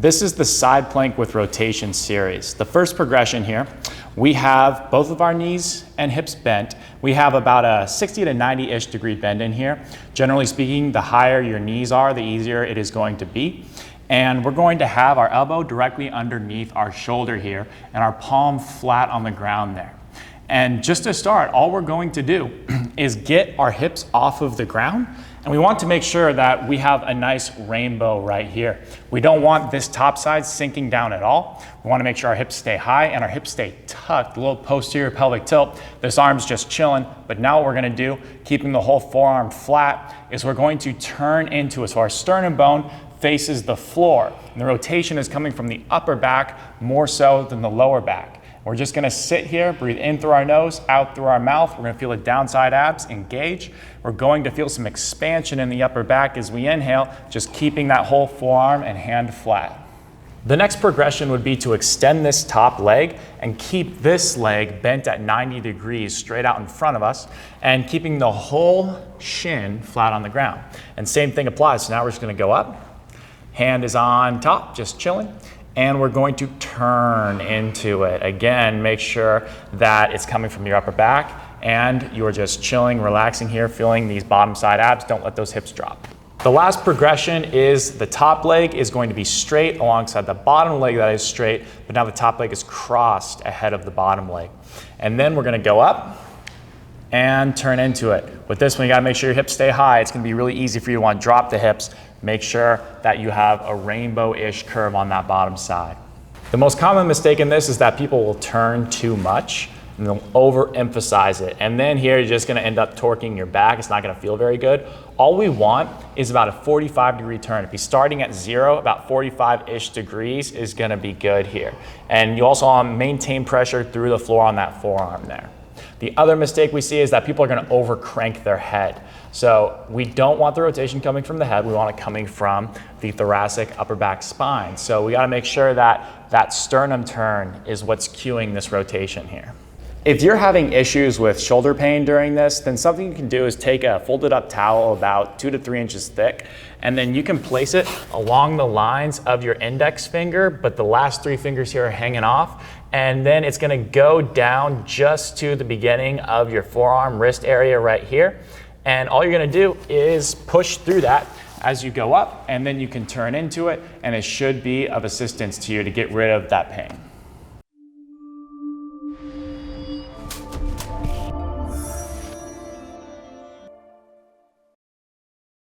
This is the side plank with rotation series. The first progression here, we have both of our knees and hips bent. We have about a 60 to 90-ish degree bend in here. Generally speaking, the higher your knees are, the easier it is going to be. And we're going to have our elbow directly underneath our shoulder here and our palm flat on the ground there. And just to start, all we're going to do is get our hips off of the ground, and we want to make sure that we have a nice rainbow right here. We don't want this top side sinking down at all. We want to make sure our hips stay high and our hips stay tucked, a little posterior pelvic tilt. This arm's just chilling, but now what we're going to do, keeping the whole forearm flat, is we're going to turn into it. So our sternum bone faces the floor, and the rotation is coming from the upper back more so than the lower back. We're just gonna sit here, breathe in through our nose, out through our mouth. We're gonna feel the downside abs engage. We're going to feel some expansion in the upper back as we inhale, just keeping that whole forearm and hand flat. The next progression would be to extend this top leg and keep this leg bent at 90 degrees straight out in front of us and keeping the whole shin flat on the ground. And same thing applies. So now we're just gonna go up. Hand is on top, just chilling. And we're going to turn into it. Again, make sure that it's coming from your upper back and you're just chilling, relaxing here, feeling these bottom side abs. Don't let those hips drop. The last progression is the top leg is going to be straight alongside the bottom leg that is straight, but now the top leg is crossed ahead of the bottom leg. And then we're gonna go up and turn into it. With this one, you gotta make sure your hips stay high. It's gonna be really easy for you to want to drop the hips. Make sure that you have a rainbow-ish curve on that bottom side. The most common mistake in this is that people will turn too much and they'll overemphasize it. And then here, you're just gonna end up torquing your back. It's not gonna feel very good. All we want is about a 45-degree turn. If you're starting at 0, about 45-ish degrees is gonna be good here. And you also want to maintain pressure through the floor on that forearm there. The other mistake we see is that people are going to over crank their head. So we don't want the rotation coming from the head. We want it coming from the thoracic upper back spine. So we got to make sure that that sternum turn is what's cueing this rotation here. If you're having issues with shoulder pain during this, then something you can do is take a folded up towel about 2 to 3 inches thick, and then you can place it along the lines of your index finger, but the last 3 fingers here are hanging off. And then it's gonna go down just to the beginning of your forearm wrist area right here. And all you're gonna do is push through that as you go up, and then you can turn into it, and it should be of assistance to you to get rid of that pain.